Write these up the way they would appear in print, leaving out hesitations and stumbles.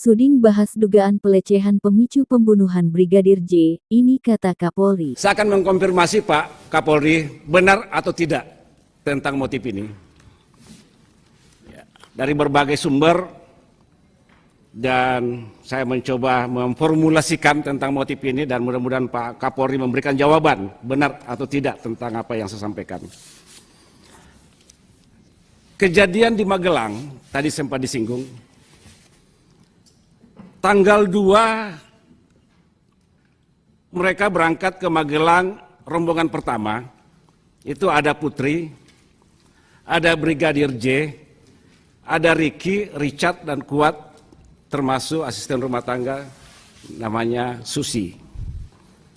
Suding bahas dugaan pelecehan pemicu pembunuhan Brigadir J, ini kata Kapolri. Saya akan mengkonfirmasi Pak Kapolri benar atau tidak tentang motif ini. Dari berbagai sumber dan saya mencoba memformulasikan tentang motif ini dan mudah-mudahan Pak Kapolri memberikan jawaban benar atau tidak tentang apa yang saya sampaikan. Kejadian di Magelang tadi sempat disinggung. Tanggal 2 mereka berangkat ke Magelang, rombongan pertama itu ada Putri, ada Brigadir J, ada Ricky, Richard dan Kuat, termasuk asisten rumah tangga namanya Susi.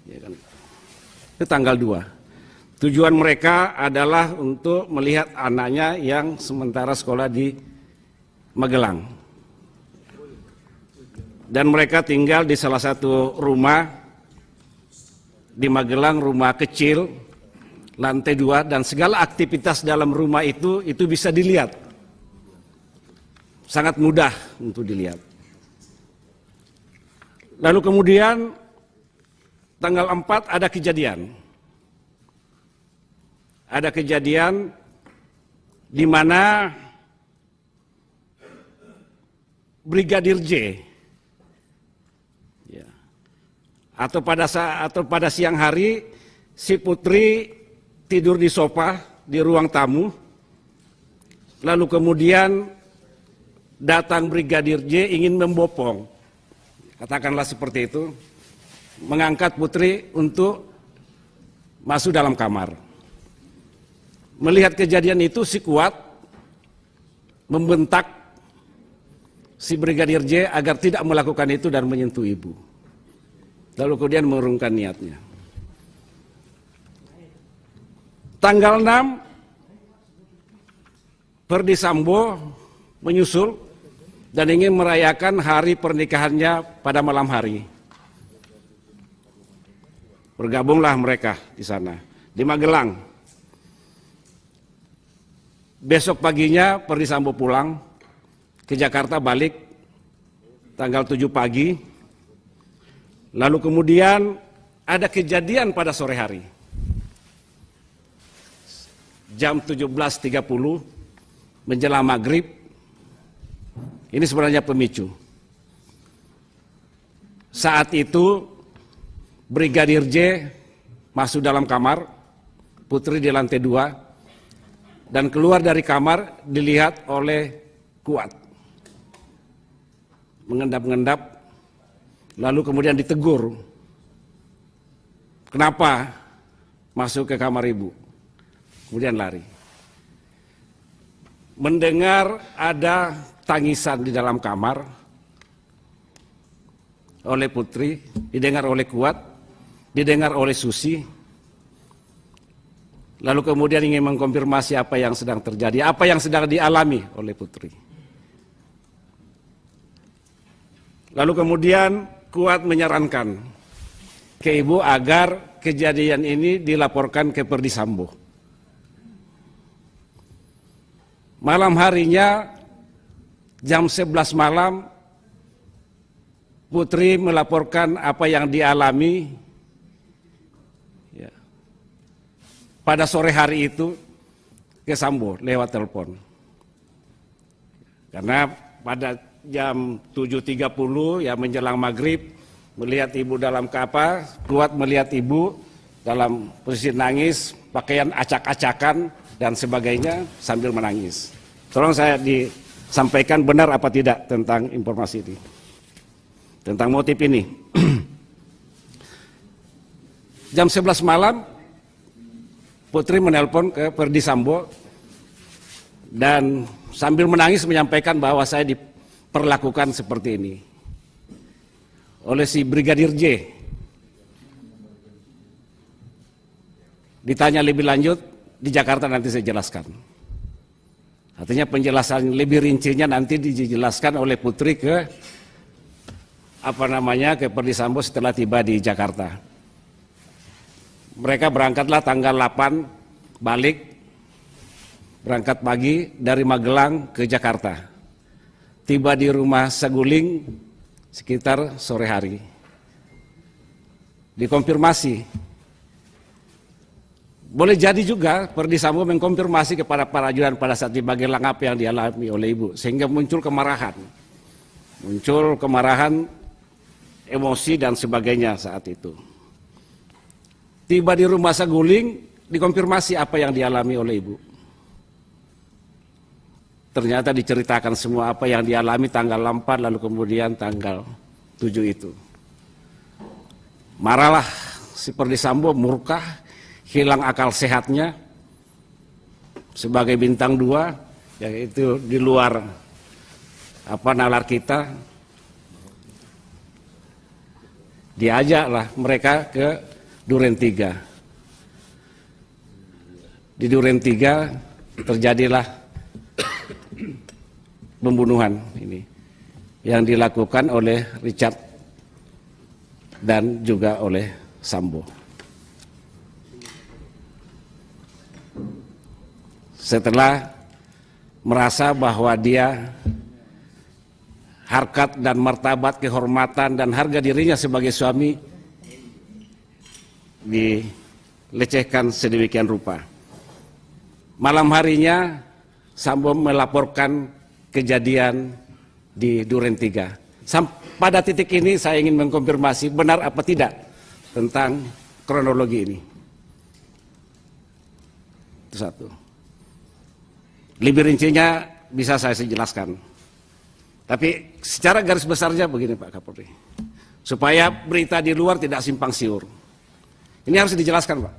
Itu tanggal 2. Tujuan mereka adalah untuk melihat anaknya yang sementara sekolah di Magelang. Dan mereka tinggal di salah satu rumah di Magelang, rumah kecil, lantai 2, dan segala aktivitas dalam rumah itu bisa dilihat. Sangat mudah untuk dilihat. Lalu kemudian tanggal 4 ada kejadian. Ada kejadian di mana Brigadir J atau pada siang hari si Putri tidur di sofa di ruang tamu, lalu kemudian datang Brigadir J ingin membopong, katakanlah seperti itu, mengangkat Putri untuk masuk dalam kamar. Melihat kejadian itu si Kuat membentak si Brigadir J agar tidak melakukan itu dan menyentuh ibu. Lalu kemudian mengurungkan niatnya. Tanggal 6, Ferdy Sambo menyusul dan ingin merayakan hari pernikahannya pada malam hari. Bergabunglah mereka di sana, di Magelang. Besok paginya Ferdy Sambo pulang ke Jakarta, balik tanggal 7 pagi. Lalu kemudian ada kejadian pada sore hari. Jam 17.30 menjelang maghrib. Ini sebenarnya pemicu. Saat itu Brigadir J masuk dalam kamar, Putri di lantai 2, dan keluar dari kamar dilihat oleh Kuat. Mengendap-endap. Lalu kemudian ditegur, kenapa masuk ke kamar ibu? Kemudian lari. Mendengar ada tangisan di dalam kamar oleh Putri, didengar oleh Kuat, didengar oleh Susi. Lalu kemudian ingin mengkonfirmasi apa yang sedang terjadi, apa yang sedang dialami oleh Putri. Lalu kemudian Kuat menyarankan ke ibu agar kejadian ini dilaporkan ke Ferdy Sambo. Malam harinya jam 11 malam Putri melaporkan apa yang dialami pada sore hari itu ke Sambo lewat telepon. Karena pada jam 7.30 ya menjelang maghrib melihat ibu dalam kapal, Kuat melihat ibu dalam posisi nangis, pakaian acak-acakan dan sebagainya sambil menangis. Tolong saya disampaikan benar apa tidak tentang informasi ini, tentang motif ini. Jam 11 malam Putri menelpon ke Ferdy Sambo dan sambil menangis menyampaikan bahwa saya diperlakukan seperti ini oleh si Brigadir J. Ditanya lebih lanjut di Jakarta nanti saya jelaskan. Artinya penjelasan lebih rincinya nanti dijelaskan oleh Putri ke ke Ferdy Sambo setelah tiba di Jakarta. Mereka berangkatlah tanggal 8 balik, berangkat pagi dari Magelang ke Jakarta. Tiba di rumah Saguling sekitar sore hari. Dikonfirmasi. Boleh jadi juga Ferdy Sambo mengkonfirmasi kepada para ajudan pada saat di Magelang apa yang dialami oleh ibu, sehingga muncul kemarahan. Muncul kemarahan, emosi dan sebagainya saat itu. Tiba di rumah Saguling, dikonfirmasi apa yang dialami oleh ibu. Ternyata diceritakan semua apa yang dialami tanggal 4 lalu kemudian tanggal 7 itu. Marahlah si Ferdy Sambo, murka, hilang akal sehatnya sebagai bintang 2, yaitu di luar nalar kita. Diajaklah mereka ke Duren 3. Di Duren 3 terjadilah pembunuhan ini yang dilakukan oleh Richard dan juga oleh Sambo. Setelah merasa bahwa dia harkat dan martabat, kehormatan dan harga dirinya sebagai suami dilecehkan sedemikian rupa. Malam harinya Sambo melaporkan kejadian di Duren 3. Pada titik ini saya ingin mengkonfirmasi benar apa tidak tentang kronologi ini. Itu satu. Lebih rincinya bisa saya jelaskan. Tapi secara garis besarnya begini Pak Kapolri. Supaya berita di luar tidak simpang siur. Ini harus dijelaskan Pak.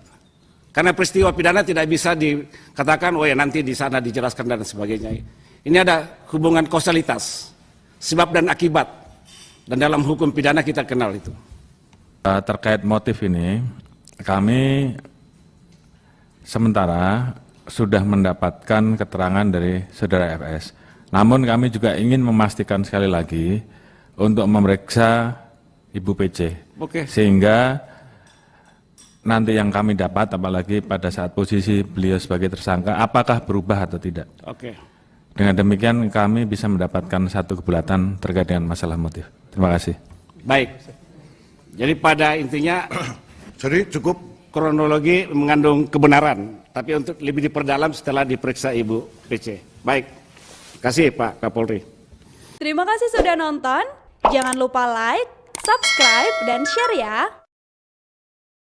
Karena peristiwa pidana tidak bisa dikatakan, oh ya nanti di sana dijelaskan dan sebagainya. Ini ada hubungan kausalitas, sebab dan akibat. Dan dalam hukum pidana kita kenal itu. Terkait motif ini, kami sementara sudah mendapatkan keterangan dari saudara FS. Namun kami juga ingin memastikan sekali lagi untuk memeriksa Ibu PC. Oke. Sehingga nanti yang kami dapat, apalagi pada saat posisi beliau sebagai tersangka, apakah berubah atau tidak. Oke. Dengan demikian kami bisa mendapatkan satu kebulatan terkait dengan masalah motif. Terima kasih. Baik. Jadi pada intinya Jadi cukup kronologi mengandung kebenaran, tapi untuk lebih diperdalam setelah diperiksa Ibu PC. Baik. Terima kasih Pak Kapolri. Terima kasih sudah nonton. Jangan lupa like, subscribe, dan share ya.